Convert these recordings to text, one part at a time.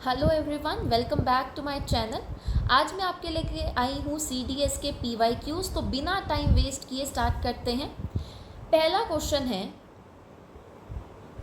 Hello everyone, welcome back to my channel. आज मैं आपके लेके आई हूँ CDS के PYQs। तो बिना टाइम वेस्ट किए स्टार्ट करते हैं। पहला क्वेश्चन है,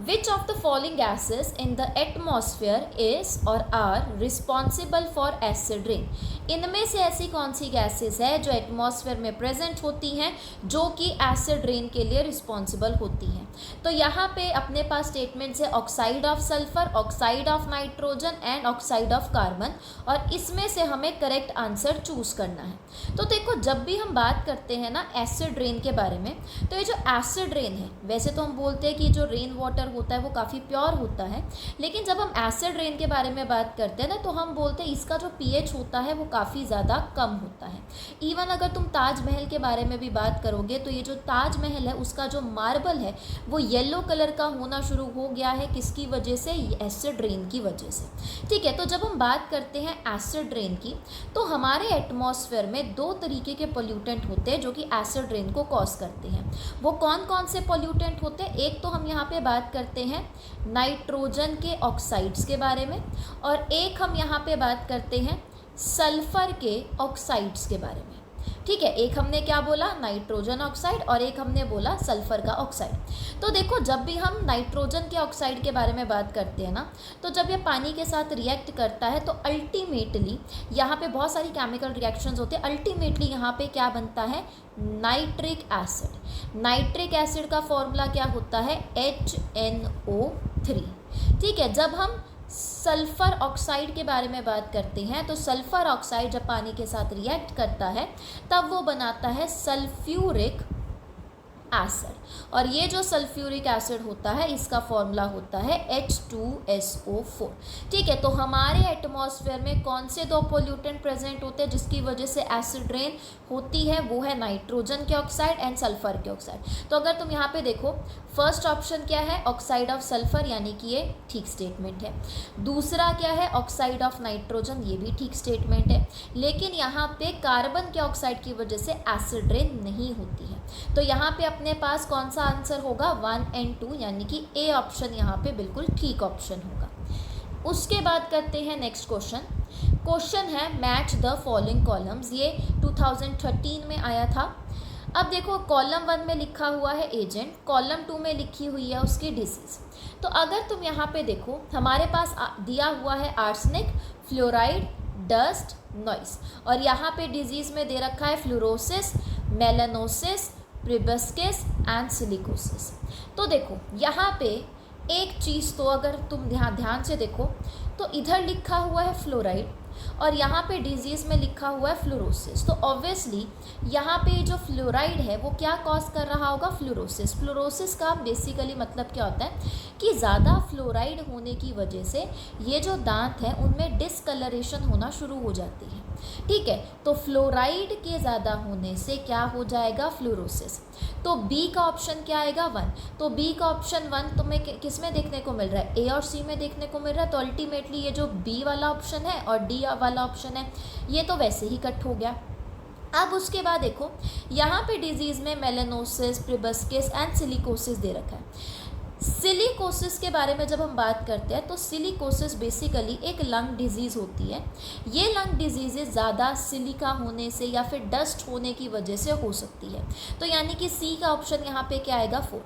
Which of the following gases in the atmosphere is or are responsible for acid rain? इनमें से ऐसी कौन सी गैसेस है जो एटमॉस्फेयर में प्रेजेंट होती हैं जो कि एसिड रेन के लिए रिस्पॉन्सिबल होती हैं? तो यहाँ पे अपने पास स्टेटमेंट्स है oxide of sulphur, oxide of nitrogen and oxide of carbon, और इसमें से हमें करेक्ट आंसर चूज करना है। तो देखो, जब भी हम बात करते हैं ना एसिड रेन के बारे में, तो ये जो एसिड रेन है, वैसे तो हम बोलते हैं कि जो रेन वाटर होता है वो काफ़ी प्योर होता है, लेकिन जब हम एसिड रेन के बारे में बात करते हैं ना, तो हम बोलते हैं इसका जो pH होता है वो काफ़ी ज़्यादा कम होता है। इवन अगर तुम ताजमहल के बारे में भी बात करोगे तो ये जो ताजमहल है उसका जो मार्बल है वो येलो कलर का होना शुरू हो गया है। किसकी वजह से? एसिड रेन की वजह से। ठीक है, तो जब हम बात करते हैं एसिड रेन की, तो हमारे एटमॉस्फेयर में दो तरीके के पोल्यूटेंट होते हैं जो कि एसिड रेन को कॉज करते हैं। वो कौन कौन से पोल्यूटेंट होते हैं? एक तो हम यहाँ पे बात करते हैं नाइट्रोजन के ऑक्साइड्स के बारे में, और एक हम यहाँ पे बात करते हैं सल्फर के ऑक्साइड्स के बारे में। ठीक है, एक हमने क्या बोला? नाइट्रोजन ऑक्साइड, और एक हमने बोला सल्फर का ऑक्साइड। तो देखो, जब भी हम नाइट्रोजन के ऑक्साइड के बारे में बात करते हैं ना, तो जब ये पानी के साथ रिएक्ट करता है तो अल्टीमेटली यहाँ पे बहुत सारी केमिकल रिएक्शंस होते हैं। अल्टीमेटली यहाँ पे क्या बनता है? Nitric acid. नाइट्रिक एसिड का फॉर्मूला क्या होता है? HNO3। ठीक है, जब हम सल्फ़र ऑक्साइड के बारे में बात करते हैं तो सल्फ़र ऑक्साइड जब पानी के साथ रिएक्ट करता है तब वो बनाता है सल्फ्यूरिक एसिड, और ये जो सल्फ्यूरिक एसिड होता है इसका फॉर्मूला होता है H2SO4। ठीक है, तो हमारे एटमॉस्फेयर में कौन से दो पोल्यूटेंट प्रेजेंट होते हैं जिसकी वजह से एसिड रेन होती है? वो है नाइट्रोजन के ऑक्साइड एंड सल्फर के ऑक्साइड। तो अगर तुम यहाँ पे देखो, फर्स्ट ऑप्शन क्या है? ऑक्साइड ऑफ सल्फर, यानी कि ये ठीक स्टेटमेंट है। दूसरा क्या है? ऑक्साइड ऑफ नाइट्रोजन, ये भी ठीक स्टेटमेंट है। लेकिन यहाँ पे कार्बन के ऑक्साइड की वजह से एसिड रेन नहीं होती है। तो यहाँ पे अपने पास कौन सा आंसर होगा? 1 और 2, यानी कि ए ऑप्शन यहाँ पे बिल्कुल ठीक ऑप्शन होगा। उसके बाद करते हैं नेक्स्ट क्वेश्चन। क्वेश्चन है मैच द फॉलोइंग कॉलम्स। ये 2013 में आया था। अब देखो, कॉलम 1 में लिखा हुआ है एजेंट, कॉलम 2 में लिखी हुई है उसकी डिजीज। तो अगर तुम यहाँ पे देखो, हमारे पास दिया हुआ है आर्सेनिक, फ्लोराइड, डस्ट, नॉइस, और यहाँ पे डिजीज में दे रखा है फ्लोरोसिस, मेलानोसिस, प्रिबस्किस एंड सिलिकोसिस। तो देखो, यहाँ पे एक चीज़ तो अगर तुम ध्यान से देखो तो इधर लिखा हुआ है फ्लोराइड और यहाँ पे डिजीज़ में लिखा हुआ है फ्लोरोसिस। तो ऑब्वियसली यहाँ पे जो फ्लोराइड है वो क्या कॉज कर रहा होगा? फ्लोरोसिस। फ्लोरोसिस का बेसिकली मतलब क्या होता है कि ज़्यादा फ्लोराइड होने की वजह से ये जो दांत है उनमें डिसकलरेशन होना शुरू हो जाती है। ठीक है, तो फ्लोराइड के ज़्यादा होने से क्या हो जाएगा? फ्लोरोसिस। तो बी का ऑप्शन क्या आएगा? 1। तो बी का ऑप्शन 1 तुम्हें किस में देखने को मिल रहा है? ए और सी में देखने को मिल रहा है। तो अल्टीमेटली ये जो बी वाला ऑप्शन है और डी वाला ऑप्शन है ये तो वैसे ही कट हो गया। अब उसके बाद देखो, यहाँ पे डिजीज़ में मेलानोसिस, प्रिबस्किस एंड सिलिकोसिस दे रखा है। सिलिकोसिस के बारे में जब हम बात करते हैं तो सिलिकोसिस बेसिकली एक लंग डिजीज़ होती है। ये लंग डिजीज़ेज ज़्यादा सिलिका होने से या फिर डस्ट होने की वजह से हो सकती है। तो यानी कि सी का ऑप्शन यहाँ पे क्या आएगा? 4।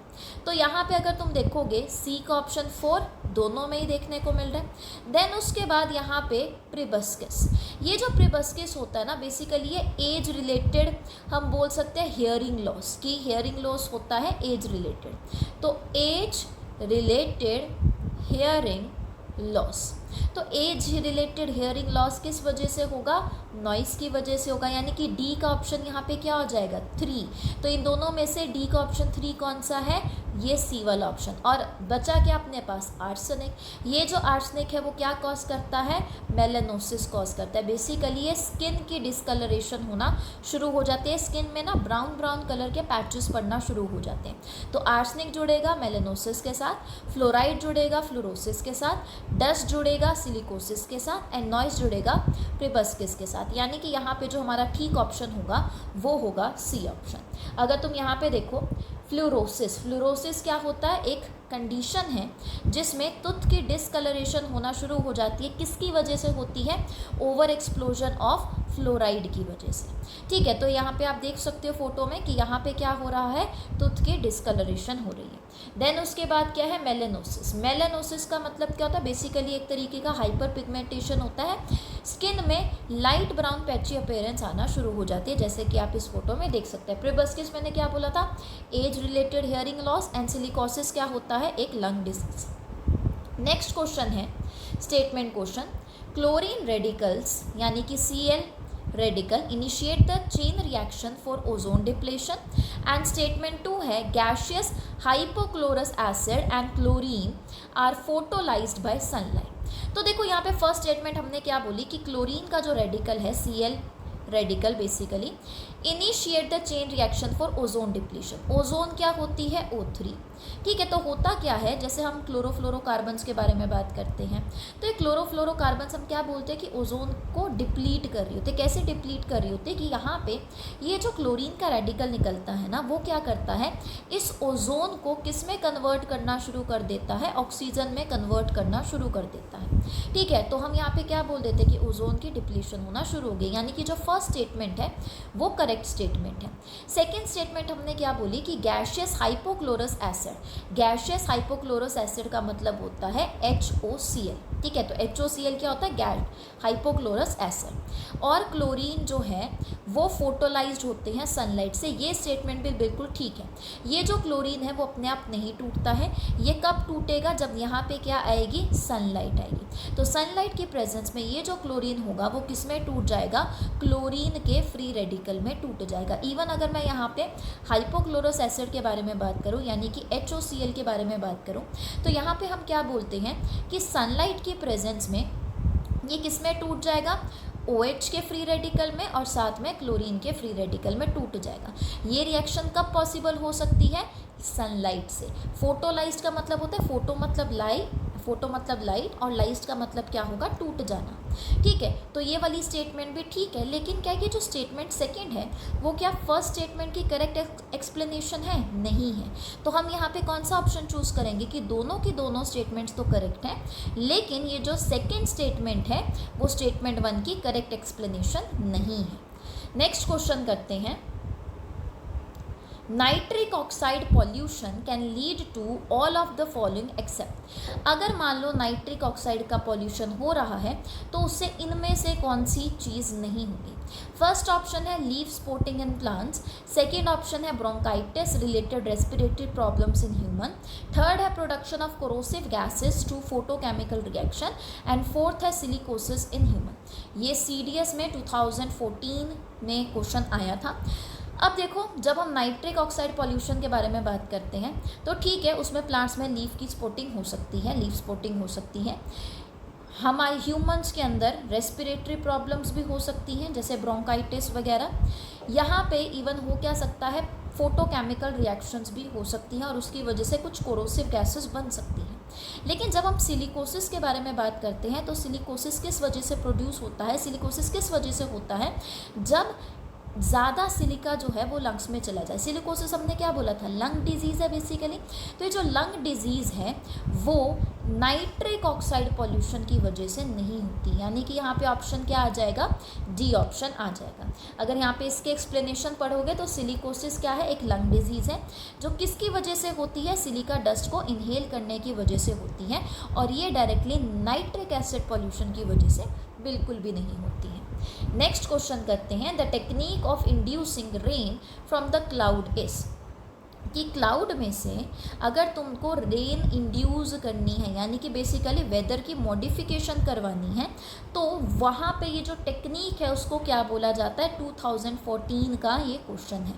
तो यहाँ पे अगर तुम देखोगे सी का ऑप्शन 4 दोनों में ही देखने को मिल रहा है। देन उसके बाद यहाँ पे प्रिबस्किस। ये जो प्रिबस्किस होता है ना, बेसिकली ये एज रिलेटेड हम बोल सकते हैं हियरिंग लॉस, की हियरिंग लॉस होता है एज रिलेटेड। तो एज रिलेटेड हियरिंग लॉस, तो एज रिलेटेड हियरिंग लॉस किस वजह से होगा? नॉइस की वजह से होगा, यानी कि डी का ऑप्शन यहाँ पे क्या हो जाएगा? 3। तो इन दोनों में से डी का ऑप्शन 3 कौन सा है? ये सी वाला ऑप्शन। और बचा क्या अपने पास? आर्सेनिक। ये जो आर्सेनिक है वो क्या कॉज करता है? मेलानोसिस कॉज करता है। बेसिकली ये स्किन की डिस्कलरेशन होना शुरू हो जाती है, स्किन में ना ब्राउन ब्राउन कलर के पैचेस पड़ना शुरू हो जाते हैं। तो आर्सेनिक जुड़ेगा मेलानोसिस के साथ, फ्लोराइड जुड़ेगा फ्लोरोसिस के साथ, डस्ट जुड़ेगा सिलिकोसिस के साथ एंड नॉइस जुड़ेगा प्रिबस्किस के साथ। यानी कि यहाँ पे जो हमारा ठीक ऑप्शन होगा वो होगा सी ऑप्शन। अगर तुम यहाँ पे देखो, फ्लोरोसिस, फ्लोरोसिस क्या होता है, एक कंडीशन है जिसमें तुथ की डिसकलरेशन होना शुरू हो जाती है। किसकी वजह से होती है, ओवर एक्सप्लोजन ऑफ फ्लोराइड की वजह से। ठीक है, तो यहाँ पे आप देख सकते हो फोटो में कि यहाँ पे क्या हो रहा है, तुथ की डिसकलरेशन हो रही है। देन उसके बाद क्या है, मेलेनोसिस। मेलेनोसिस का मतलब क्या होता है, बेसिकली एक तरीके का हाइपर पिगमेंटेशन होता है, स्किन में लाइट ब्राउन पैची अपीयरेंस आना शुरू हो जाती है, जैसे कि आप इस फोटो में देख सकते हैं। प्रोबस्किस मैंने क्या बोला था, age related hearing loss, and silicosis क्या होता है, एक लंग डिजीज। नेक्स्ट क्वेश्चन है स्टेटमेंट क्वेश्चन, क्लोरीन रेडिकल्स यानी कि Cl radical initiate the chain reaction for ozone depletion. And statement 2 है gaseous hypochlorous acid and chlorine are photolysed by sunlight. तो देखो यहाँ पे फर्स्ट स्टेटमेंट हमने क्या बोली कि क्लोरीन का जो रेडिकल है Cl radical basically initiate the chain reaction for ozone depletion. Ozone क्या होती है, O3। ठीक है, तो होता क्या है, जैसे हम क्लोरोफ्लोरोकार्बन्स के बारे में बात करते हैं, तो ये क्लोरोफ्लोरोकार्बन्स हम क्या बोलते हैं कि ओजोन को डिप्लीट कर रही होती है। कैसे डिप्लीट कर रही होती है कि यहाँ पे ये जो क्लोरीन का रेडिकल निकलता है ना, वो क्या करता है, इस ओजोन को किस में कन्वर्ट करना शुरू कर देता है, ऑक्सीजन में कन्वर्ट करना शुरू कर देता है। ठीक है, तो हम यहाँ पे क्या बोल देते हैं कि ओजोन की डिप्लीशन होना शुरू हो गई, यानी कि जो फर्स्ट स्टेटमेंट है वो करेक्ट स्टेटमेंट है। सेकेंड स्टेटमेंट हमने क्या बोली कि gaseous hypochlorous acid, gaseous hypochlorous acid का मतलब होता है HOCl। ठीक है, तो HOCl क्या होता है, गैस हाइपोक्लोरस एसिड। और क्लोरीन जो है वो फोटोलाइज्ड होते हैं सनलाइट से। ये स्टेटमेंट भी बिल्कुल ठीक है। ये जो क्लोरीन है वो अपने आप नहीं टूटता है, ये कब टूटेगा, जब यहाँ पे क्या आएगी, सनलाइट आएगी। तो सनलाइट की प्रेजेंस में ये जो क्लोरीन होगा वो किस में टूट जाएगा, क्लोरीन के फ्री रेडिकल में टूट जाएगा। इवन अगर मैं यहाँ पे हाइपोक्लोरस एसिड के बारे में बात करूँ यानी कि HOCl के बारे में बात करूँ, तो यहाँ पे हम क्या बोलते हैं कि सनलाइट की प्रेजेंस में ये किस में टूट जाएगा, OH के फ्री रेडिकल में, और साथ में क्लोरीन के फ्री रेडिकल में टूट जाएगा। ये रिएक्शन कब पॉसिबल हो सकती है, सनलाइट से। फोटोलाइज्ड का मतलब होता है, फोटो मतलब लाइट और लाइज्ड का मतलब क्या होगा, टूट जाना। ठीक है, तो ये वाली स्टेटमेंट भी ठीक है, लेकिन क्या कि जो स्टेटमेंट सेकंड है वो क्या फर्स्ट स्टेटमेंट की करेक्ट एक्सप्लेनेशन है, नहीं है। तो हम यहाँ पे कौन सा ऑप्शन चूज करेंगे कि दोनों की दोनों स्टेटमेंट्स तो करेक्ट हैं, लेकिन ये जो सेकेंड स्टेटमेंट है वो स्टेटमेंट 1 की करेक्ट एक्सप्लेनेशन नहीं है। नेक्स्ट क्वेश्चन करते हैं, nitric oxide pollution can lead to all of the following except. अगर मान लो नाइट्रिक ऑक्साइड का पॉल्यूशन हो रहा है तो उससे इनमें से कौन सी चीज़ नहीं होगी। फर्स्ट ऑप्शन है leaf spotting in plants, second option है bronchitis related respiratory problems in human, third है production of corrosive gases to photochemical reaction, and fourth है सिलिकोसिस इन ह्यूमन। ये CDS में 2014 में क्वेश्चन आया था। अब देखो, जब हम नाइट्रिक ऑक्साइड पॉल्यूशन के बारे में बात करते हैं तो ठीक है, उसमें प्लांट्स में लीफ की स्पॉटिंग हो सकती है, लीफ स्पॉटिंग हो सकती है। हमारे ह्यूमंस के अंदर रेस्पिरेटरी प्रॉब्लम्स भी हो सकती हैं, जैसे ब्रोंकाइटिस वगैरह। यहाँ पे इवन हो क्या सकता है, फोटोकेमिकल रिएक्शंस भी हो सकती हैं और उसकी वजह से कुछ कोरोसिव गैसेस बन सकती हैं। लेकिन जब हम सिलिकोसिस के बारे में बात करते हैं तो सिलिकोसिस किस वजह से प्रोड्यूस होता है, सिलिकोसिस किस वजह से होता है, जब ज़्यादा सिलिका जो है वो लंग्स में चला जाए। सिलिकोसिस हमने क्या बोला था, लंग डिजीज़ है बेसिकली। तो ये जो लंग डिजीज़ है वो नाइट्रिक ऑक्साइड पॉल्यूशन की वजह से नहीं होती, यानी कि यहाँ पे ऑप्शन क्या आ जाएगा, डी ऑप्शन आ जाएगा। अगर यहाँ पे इसके एक्सप्लेनेशन पढ़ोगे तो सिलिकोसिस क्या है, एक लंग डिजीज़ है जो किसकी वजह से होती है, सिलिका डस्ट को इनहेल करने की वजह से होती है, और ये डायरेक्टली नाइट्रिक एसिड पॉल्यूशन की वजह से बिल्कुल भी नहीं होती है। नेक्स्ट क्वेश्चन करते हैं, the technique of inducing rain from the cloud is, कि क्लाउड में से अगर तुमको रेन इंड्यूस करनी है यानी कि बेसिकली वेदर की मॉडिफिकेशन करवानी है तो वहाँ पे ये जो टेक्निक है उसको क्या बोला जाता है, 2014 का ये क्वेश्चन है।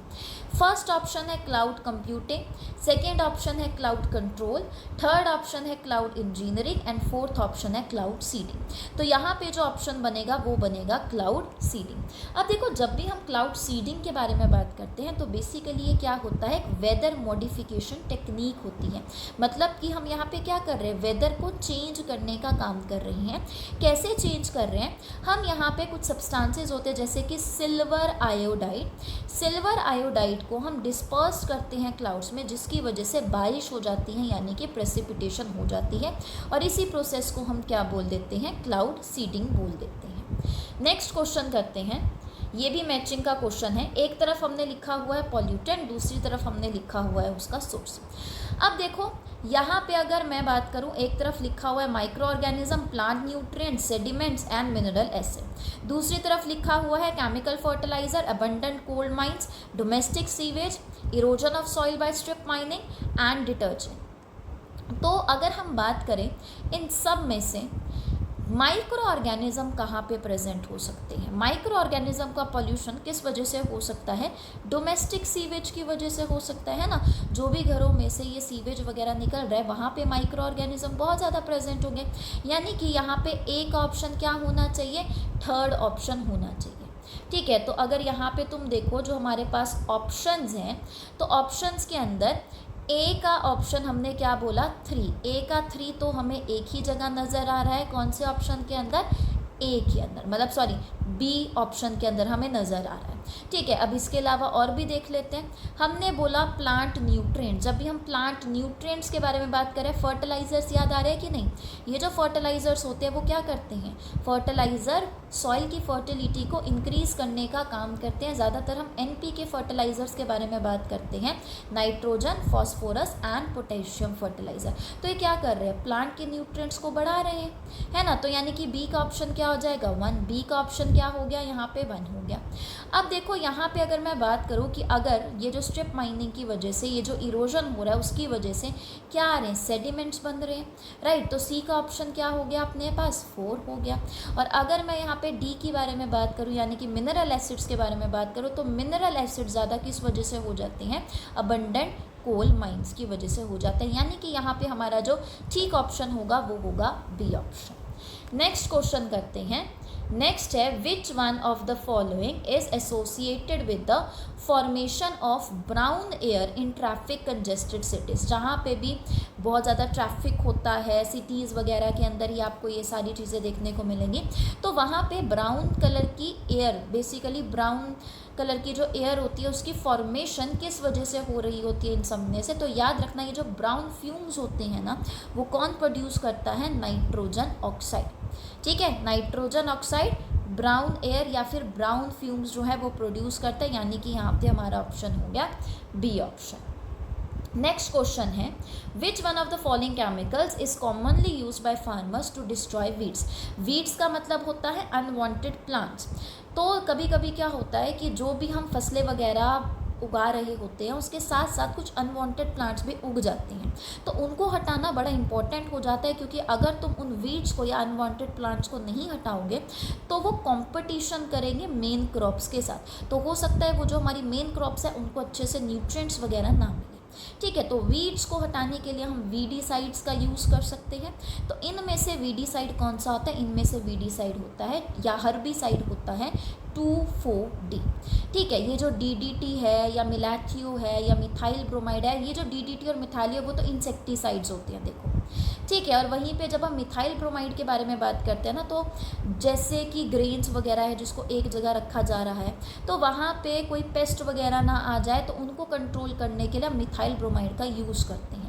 फर्स्ट ऑप्शन है क्लाउड कंप्यूटिंग, सेकेंड ऑप्शन है क्लाउड कंट्रोल, थर्ड ऑप्शन है cloud engineering, and fourth option है क्लाउड सीडिंग। तो यहाँ पे जो ऑप्शन बनेगा वो बनेगा क्लाउड सीडिंग। अब देखो, जब भी हम क्लाउड सीडिंग के बारे में बात करते हैं तो बेसिकली ये क्या होता है, वेदर वेदर मॉडिफिकेशन टेक्निक होती है। मतलब कि हम यहाँ पे क्या कर रहे हैं, वेदर को चेंज करने का काम कर रहे हैं। कैसे चेंज कर रहे हैं, हम यहाँ पे कुछ सब्सटेंसेस होते हैं जैसे कि सिल्वर आयोडाइड को हम डिस्पर्स करते हैं क्लाउड्स में, जिसकी वजह से बारिश हो जाती है, यानी कि प्रेसिपिटेशन हो जाती है, और इसी प्रोसेस को हम क्या बोल देते हैं, क्लाउड सीडिंग बोल देते हैं। नेक्स्ट क्वेश्चन करते हैं, ये भी मैचिंग का क्वेश्चन है। एक तरफ हमने लिखा हुआ है पॉल्यूटेंट, दूसरी तरफ हमने लिखा हुआ है उसका सोर्स। अब देखो यहाँ पे अगर मैं बात करूँ, एक तरफ लिखा हुआ है micro organism, plant nutrients, sediments and mineral acid. दूसरी तरफ लिखा हुआ है chemical fertiliser, abundant coal mines, domestic sewage, erosion of soil by strip mining and detergent. तो अगर हम बात करें इन सब में से माइक्रो ऑर्गेनिज्म कहाँ पे प्रेजेंट हो सकते हैं, माइक्रो ऑर्गेनिज्म का पॉल्यूशन किस वजह से हो सकता है, डोमेस्टिक सीवेज की वजह से हो सकता है ना। जो भी घरों में से ये सीवेज वगैरह निकल रहा है वहाँ पे माइक्रो ऑर्गेनिज्म बहुत ज़्यादा प्रेजेंट होंगे, यानी कि यहाँ पे एक ऑप्शन क्या होना चाहिए, थर्ड ऑप्शन होना चाहिए। ठीक है, तो अगर यहाँ पे तुम देखो जो हमारे पास ऑप्शंस हैं, तो ऑप्शंस के अंदर ए का ऑप्शन हमने क्या बोला, 3, ए का 3 तो हमें एक ही जगह नज़र आ रहा है, कौन से ऑप्शन के अंदर, ए के अंदर, मतलब सॉरी बी ऑप्शन के अंदर हमें नज़र आ रहा है। ठीक है, अब इसके अलावा और भी देख लेते हैं। हमने बोला प्लांट न्यूट्रिएंट्स, जब भी हम प्लांट न्यूट्रिएंट्स के बारे में बात करें, फर्टिलाइजर्स याद आ रहे हैं कि नहीं। ये जो फर्टिलाइजर्स होते हैं वो क्या करते हैं, फर्टिलाइज़र सॉइल की फर्टिलिटी को इंक्रीज़ करने का काम करते हैं। ज़्यादातर हम NPK फर्टिलाइजर्स के बारे में बात करते हैं, nitrogen, phosphorus and potassium fertiliser. तो ये क्या कर रहे हैं, प्लांट के न्यूट्रिएंट्स को बढ़ा रहे हैं, है ना। तो यानी कि बी का ऑप्शन क्या हो जाएगा, 1। बी का ऑप्शन क्या हो गया, यहाँ पे 1 हो गया। अब देखो यहाँ पे अगर मैं बात करूँ कि अगर ये जो स्ट्रिप माइनिंग की वजह से ये जो इरोजन हो रहा है उसकी वजह से क्या आ रहे हैं, सेडिमेंट्स बन रहे हैं, राइट। तो सी का ऑप्शन क्या हो गया अपने पास, 4 हो गया। और अगर मैं यहाँ पे डी के बारे में बात करूँ, यानी कि मिनरल एसिड्स के बारे में बात करूँ, तो मिनरल एसिड ज़्यादा किस वजह से हो जाते हैं, अबंडेंट कोल माइंस की वजह से हो जाता है, यानी कि यहाँ पे हमारा जो ठीक ऑप्शन होगा वो होगा बी ऑप्शन। नेक्स्ट क्वेश्चन करते हैं। नेक्स्ट है, which one of the following is associated with the formation of brown air in traffic congested cities. जहाँ पे भी बहुत ज़्यादा ट्रैफिक होता है सिटीज़ वगैरह के अंदर ही आपको ये सारी चीज़ें देखने को मिलेंगी। तो वहाँ पे ब्राउन कलर की एयर, बेसिकली ब्राउन कलर की जो एयर होती है उसकी फॉर्मेशन किस वजह से हो रही होती है इन सब में से। तो याद रखना, ये जो ब्राउन फ्यूम्स होते हैं ना, वो कौन प्रोड्यूस करता है, नाइट्रोजन ऑक्साइड। ठीक है, नाइट्रोजन ऑक्साइड ब्राउन एयर या फिर ब्राउन फ्यूम्स जो है वो प्रोड्यूस करता है, यानी कि यहाँ पे हमारा ऑप्शन हो गया बी ऑप्शन। नेक्स्ट क्वेश्चन है, which one of the following chemicals is commonly used by farmers to destroy weeds. Weeds का मतलब होता है अनवांटेड प्लांट्स। तो कभी कभी क्या होता है कि जो भी हम फसलें वगैरह उगा रहे होते हैं उसके साथ साथ कुछ अनवांटेड प्लांट्स भी उग जाते हैं, तो उनको हटाना बड़ा इंपॉर्टेंट हो जाता है, क्योंकि अगर तुम उन वीड्स को या अनवांटेड प्लांट्स को नहीं हटाओगे तो वो कंपटीशन करेंगे मेन क्रॉप्स के साथ। तो हो सकता है वो जो हमारी मेन क्रॉप्स है उनको अच्छे से न्यूट्रिएंट्स वगैरह ना मिले। ठीक है, तो वीड्स को हटाने के लिए हम वीडीसाइड्स का यूज़ कर सकते हैं। तो इनमें से वीडीसाइड कौन सा होता है, इनमें से वीडीसाइड होता है या हर्बिसाइड होता है 2,4-D। ठीक है, ये जो DDT है या मिलाथियो है या मिथाइल ब्रोमाइड है, ये जो DDT और मिथाइल है वो तो इंसेक्टिसाइड्स होते हैं, देखो। ठीक है, और वहीं पे जब हम मिथाइल ब्रोमाइड के बारे में बात करते हैं ना, तो जैसे कि ग्रेन्स वगैरह है जिसको एक जगह रखा जा रहा है, तो वहाँ पे कोई पेस्ट वगैरह ना आ जाए तो उनको कंट्रोल करने के लिए हम मिथाइल ब्रोमाइड का यूज़ करते हैं।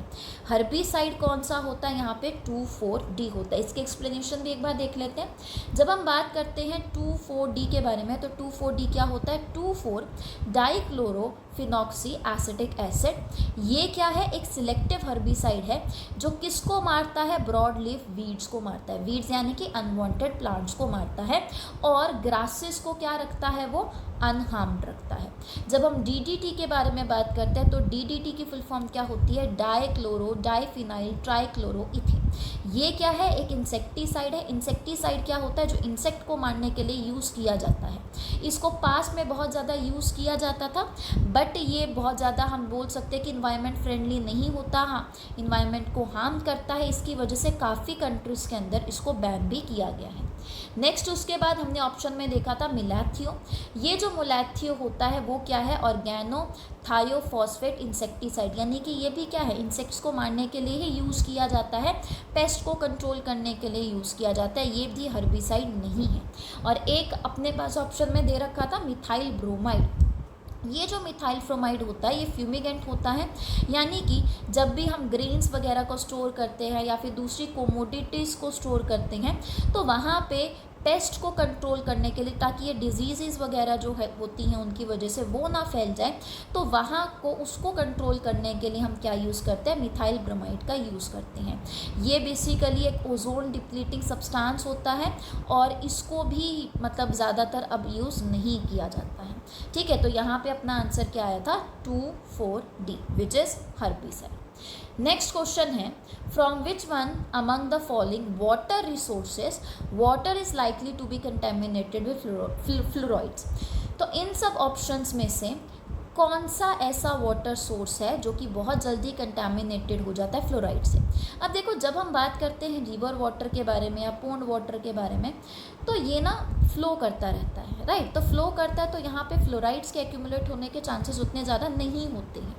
हर्बिसाइड कौन सा होता है, यहाँ पे 2,4-D होता है। इसके एक्सप्लेनेशन भी एक बार देख लेते हैं। जब हम बात करते हैं 2,4-D के बारे में, तो 2,4-D क्या होता है, 2,4 डाइक्लोरोफिनॉक्सी एसिटिक एसिड। ये क्या है, एक सिलेक्टिव हर्बिसाइड है जो किसको मारता है, ब्रॉड लीफ वीड्स को मारता है। वीड्स यानी कि अनवांटेड प्लांट्स को मारता है, और ग्रासेस को क्या रखता है, वो अनहार्म्ड रखता है। जब हम DDT के बारे में बात करते हैं तो DDT की फुल फॉर्म क्या होती है, डाइक्लोरो डाइफिनाइल ट्राइक्लोरोइथेन। ये क्या है, एक इंसेक्टिसाइड है। इंसेक्टिसाइड क्या होता है, जो इंसेक्ट को मारने के लिए यूज़ किया जाता है। इसको पास में बहुत ज़्यादा यूज़ किया जाता था, बट ये बहुत ज़्यादा हम बोल सकते हैं कि इन्वायरमेंट फ्रेंडली नहीं होता, हाँ इन्वायरमेंट को हार्म करता है। इसकी वजह से काफ़ी कंट्रीज़ के अंदर इसको बैन भी किया गया है। नेक्स्ट उसके बाद हमने ऑप्शन में देखा था मिलाथियो। ये जो जो मोलैथियो होता है वो क्या है, ऑर्गेनोथायोफॉस्फेट इंसेक्टिसाइड, यानी कि ये भी क्या है, इंसेक्ट्स को मारने के लिए ही यूज़ किया जाता है, पेस्ट को कंट्रोल करने के लिए यूज़ किया जाता है, ये भी हर्बिसाइड नहीं है। और एक अपने पास ऑप्शन में दे रखा था मिथाइल ब्रोमाइड। ये जो मिथाइल ब्रोमाइड होता है ये फ्यूमिगेंट होता है, यानी कि जब भी हम ग्रेन्स वगैरह को स्टोर करते हैं या फिर दूसरी कोमोडिटीज़ को स्टोर करते हैं तो वहाँ पे पेस्ट को कंट्रोल करने के लिए, ताकि ये डिजीज़ वगैरह जो है होती हैं उनकी वजह से वो ना फैल जाए, तो वहाँ को उसको कंट्रोल करने के लिए हम क्या यूज़ करते हैं, मिथाइल ब्रोमाइड का यूज़ करते हैं। ये बेसिकली एक ओजोन डिप्लीटिंग सब्सटेंस होता है और इसको भी मतलब ज़्यादातर अब यूज़ नहीं किया जाता है। ठीक है, तो यहाँ पे अपना आंसर क्या आया था, 2, 4, D, which is herbicide. Next question है, from which one among the following water resources water is likely to be contaminated with fluorides. तो इन सब ऑप्शंस में से कौन सा ऐसा वाटर सोर्स है जो कि बहुत जल्दी कंटामिनेटेड हो जाता है फ्लोराइड से। अब देखो, जब हम बात करते हैं रिवर वाटर के बारे में या पोंड वाटर के बारे में, तो ये ना फ्लो करता रहता है, राइट। तो फ्लो करता है तो यहाँ पे फ्लोराइड्स के एक्यूमुलेट होने के चांसेस उतने ज़्यादा नहीं होते हैं।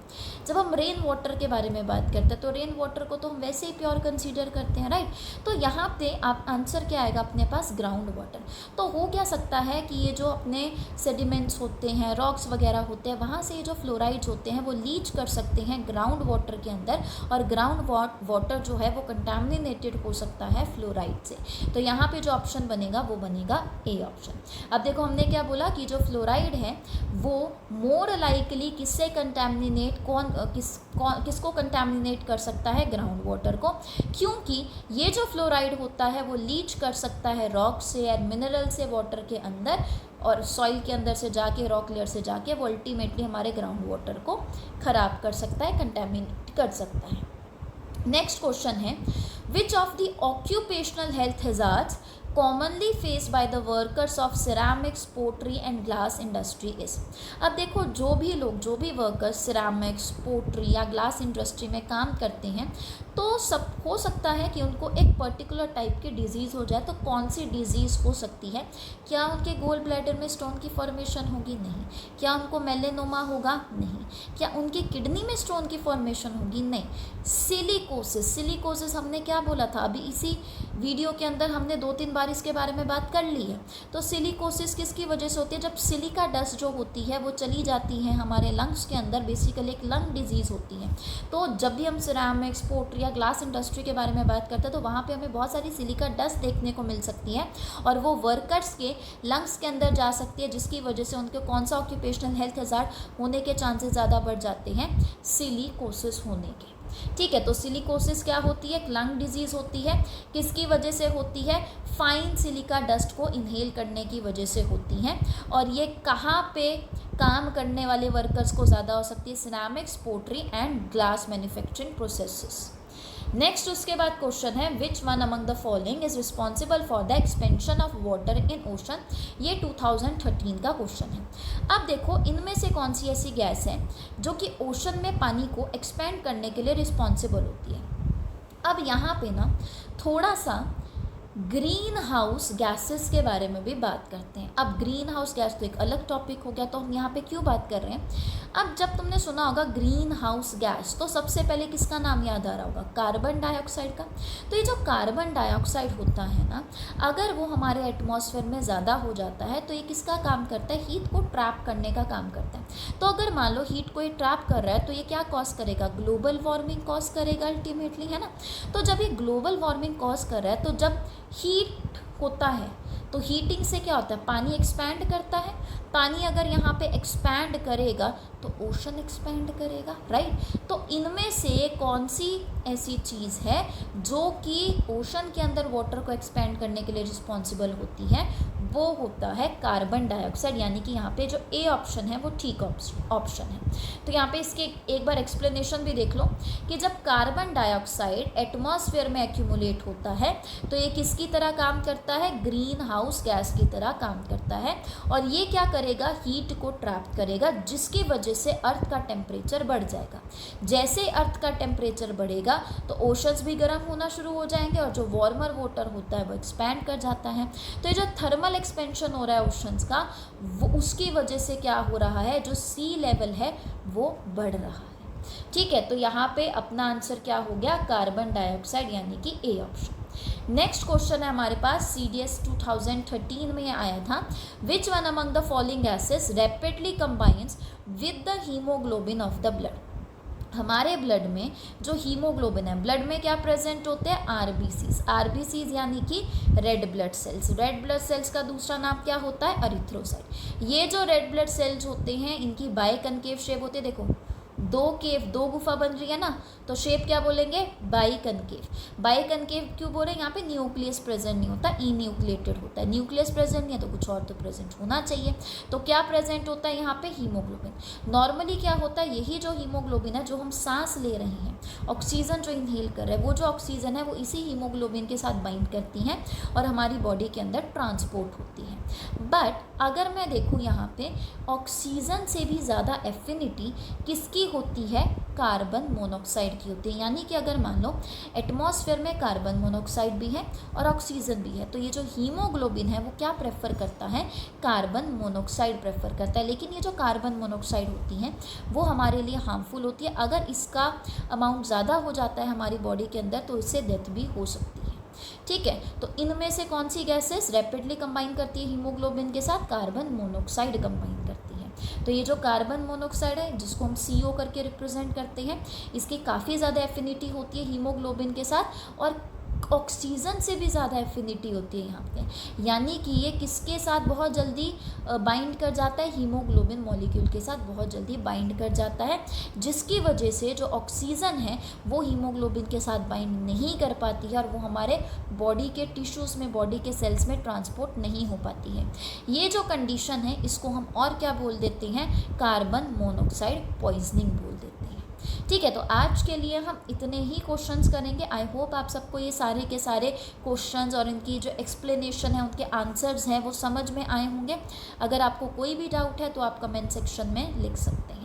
जब हम रेन वाटर के बारे में बात करते हैं तो रेन वाटर को तो हम वैसे ही प्योर कंसीडर करते हैं, राइट। तो यहाँ पे आप आंसर क्या आएगा अपने पास, ग्राउंड वाटर। तो हो क्या सकता है कि ये जो अपने सेडिमेंट्स होते हैं, रॉक्स वगैरह होते हैं, वहाँ से जो फ्लोराइड्स होते हैं वो लीच कर सकते हैं ग्राउंड वाटर के अंदर, और ग्राउंड वाटर जो है वो कंटामिनेटेड हो सकता है फ्लोराइड से। तो यहाँ पे जो ऑप्शन बनेगा वो बनेगा ए ऑप्शन। अब देखो, हमने क्या बोला कि जो फ्लोराइड है वो मोर लाइकली किससे कंटामिनेट, किसको कंटामिनेट कर सकता है, ग्राउंड वाटर को, क्योंकि ये जो फ्लोराइड होता है वो लीच कर सकता है रॉक से या मिनरल से वाटर के अंदर, और सॉइल के अंदर से जाके, रॉक लेयर से जाके वो अल्टीमेटली हमारे ग्राउंड वाटर को ख़राब कर सकता है, कंटेमिनेट कर सकता है। नेक्स्ट क्वेश्चन है, which of the occupational health hazards commonly faced by the workers of ceramics, pottery and glass industry is। अब देखो, जो भी लोग, जो भी वर्कर्स सिरामिक्स, पोट्री या ग्लास इंडस्ट्री में काम करते हैं, तो सब हो सकता है कि उनको एक पर्टिकुलर टाइप की डिजीज़ हो जाए। तो कौन सी डिजीज़ हो सकती है, क्या उनके गोल ब्लैडर में स्टोन की फॉर्मेशन होगी, नहीं। क्या उनको मेलेनोमा होगा, नहीं। क्या उनकी किडनी में स्टोन की फॉर्मेशन होगी, नहीं। सिलिकोसिस, सिलिकोसिस हमने क्या बोला था, अभी इसी वीडियो के अंदर हमने 2-3 बार इसके बारे में बात कर ली है। तो सिलिकोसिस किसकी वजह से होती है, जब सिलिका डस्ट जो होती है वो चली जाती है हमारे लंग्स के अंदर, बेसिकली एक लंग डिजीज़ होती है। तो जब भी हम सिरामिक्स, पोट्री या ग्लास इंडस्ट्री के बारे में बात करते हैं तो वहाँ पे हमें बहुत सारी सिलिका डस्ट देखने को मिल सकती है, और वो वर्कर्स के लंग्स के अंदर जा सकती है, जिसकी वजह से उनके कौन सा ऑक्यूपेशनल हेल्थ हैजार्ड होने के चांसेस ज़्यादा बढ़ जाते हैं, सिलिकोसिस होने के। ठीक है, तो सिलिकोसिस क्या होती है, एक लंग डिजीज़ होती है। किसकी वजह से होती है, फाइन सिलिका डस्ट को इनहेल करने की वजह से होती हैं। और ये कहाँ पे काम करने वाले वर्कर्स को ज़्यादा हो सकती है, ceramics, pottery and glass manufacturing processes. Next उसके बाद क्वेश्चन है, which one among the following is responsible for the expansion of water in ocean. ये 2013 का क्वेश्चन है। अब देखो, इनमें से कौन सी ऐसी गैस है जो कि ओशन में पानी को एक्सपेंड करने के लिए रिस्पॉन्सिबल होती है। अब यहाँ पे ना थोड़ा सा ग्रीन हाउस गैसेस के बारे में भी बात करते हैं। अब ग्रीन हाउस गैस तो एक अलग टॉपिक हो गया, तो हम यहाँ पे क्यों बात कर रहे हैं। अब जब तुमने सुना होगा ग्रीन हाउस गैस, तो सबसे पहले किसका नाम याद आ रहा होगा, कार्बन डाइऑक्साइड का। तो ये जो कार्बन डाइऑक्साइड होता है ना, अगर वो हमारे एटमॉस्फेयर में ज़्यादा हो जाता है तो ये किसका काम करता है, हीट को ट्रैप करने का काम करता है। तो अगर मान लो हीट को ये ट्रैप कर रहा है तो ये क्या कॉज करेगा, ग्लोबल वार्मिंग कॉज करेगा अल्टीमेटली, है ना। तो जब ये ग्लोबल वार्मिंग कॉज कर रहा है, तो जब हीट होता है तो हीटिंग से क्या होता है, पानी एक्सपैंड करता है। पानी अगर यहाँ पे एक्सपैंड करेगा तो ओशन एक्सपैंड करेगा, राइट। तो इनमें से कौन सी ऐसी चीज़ है जो कि ओशन के अंदर वाटर को एक्सपैंड करने के लिए रिस्पॉन्सिबल होती है, वो होता है कार्बन डाइऑक्साइड। यानी कि यहाँ पे जो ए ऑप्शन है वो ठीक ऑप्शन है। तो यहाँ पे इसके एक बार एक्सप्लेनेशन भी देख लो कि जब कार्बन डाइऑक्साइड एटमॉस्फेयर में एक्यूमुलेट होता है तो ये किसकी तरह काम करता है, ग्रीन हाउस गैस की तरह काम करता है और ये क्या करेगा, हीट को ट्रैप करेगा, जिसकी वजह से अर्थ का टेम्परेचर बढ़ जाएगा। जैसे अर्थ का टेम्परेचर बढ़ेगा तो ओशंस भी गर्म होना शुरू हो जाएंगे और जो वार्मर वाटर होता है वो एक्सपैंड कर जाता है। तो ये जो थर्मल एक्सपेंशन हो रहा है ओशंस का, वो उसकी वजह से क्या हो रहा है, जो सी लेवल है वो बढ़ रहा है। ठीक है, तो यहाँ पे अपना आंसर क्या हो गया, कार्बन डाइऑक्साइड, यानी कि ए ऑप्शन। नेक्स्ट क्वेश्चन है हमारे पास, CDS 2013 में आया था। विच one among the following gases rapidly combines with the haemoglobin of the blood. हमारे ब्लड में जो हीमोग्लोबिन है, ब्लड में क्या प्रेजेंट होते हैं, आरबीसीज यानी कि red blood cells. Red blood cells का दूसरा नाम क्या होता है, एरिथ्रोसाइट। ये जो रेड ब्लड सेल्स होते हैं इनकी बाइकनकेव शेप होती है, देखो दो गुफा बन रही है ना, तो शेप क्या बोलेंगे, बाइकनकेव। बाइकनकेव क्यों बोल रहे हैं, यहाँ पे न्यूक्लियस प्रेजेंट नहीं होता, इन्यूक्लिएटेड होता है। न्यूक्लियस प्रेजेंट नहीं है तो कुछ और तो प्रेजेंट होना चाहिए। तो क्या प्रेजेंट होता है यहाँ पे, हीमोग्लोबिन। नॉर्मली क्या होता है, यही जो हीमोग्लोबिन है जो हम सांस ले रहे हैं, ऑक्सीजन जो इनहेल कर रहे हैं, वो जो ऑक्सीजन है वो इसी हीमोग्लोबिन के साथ बाइंड करती हैं और हमारी बॉडी के अंदर ट्रांसपोर्ट होती है। बट अगर मैं देखूँ यहाँ पे, ऑक्सीजन से भी ज़्यादा एफिनिटी किसकी होती है, कार्बन मोनोऑक्साइड की होती है। यानी कि अगर मान लो एटमॉस्फेयर में कार्बन मोनोऑक्साइड भी है और ऑक्सीजन भी है, तो ये जो हीमोग्लोबिन है वो क्या प्रेफर करता है, कार्बन मोनोऑक्साइड प्रेफर करता है। लेकिन ये जो कार्बन मोनोऑक्साइड होती हैं वो हमारे लिए हार्मफुल होती है। अगर इसका अमाउंट ज़्यादा हो जाता है हमारी बॉडी के अंदर तो इससे डेथ भी हो सकती है। ठीक है, तो इनमें से कौन सी गैसेस रैपिडली कंबाइन करती है हीमोग्लोबिन के साथ, कार्बन मोनोऑक्साइड कंबाइन करती है। तो ये जो कार्बन मोनोऑक्साइड है जिसको हम CO करके रिप्रेजेंट करते हैं, इसकी काफ़ी ज़्यादा एफिनिटी होती है हीमोग्लोबिन के साथ और ऑक्सीजन से भी ज़्यादा एफिनिटी होती है यहाँ पे। यानी कि ये किसके साथ बहुत जल्दी बाइंड कर जाता है, हीमोग्लोबिन मॉलिक्यूल के साथ बहुत जल्दी बाइंड कर जाता है, जिसकी वजह से जो ऑक्सीजन है वो हीमोग्लोबिन के साथ बाइंड नहीं कर पाती है और वो हमारे बॉडी के टिश्यूज़ में, बॉडी के सेल्स में ट्रांसपोर्ट नहीं हो पाती है। ये जो कंडीशन है इसको हम और क्या बोल देते हैं, कार्बन मोनोऑक्साइड पॉइजनिंग बोल देते हैं। ठीक है, तो आज के लिए हम इतने ही क्वेश्चंस करेंगे। आई होप आप सबको ये सारे के सारे क्वेश्चंस और इनकी जो एक्सप्लेनेशन है, उनके आंसर्स हैं वो समझ में आए होंगे। अगर आपको कोई भी डाउट है तो आप कमेंट सेक्शन में लिख सकते हैं।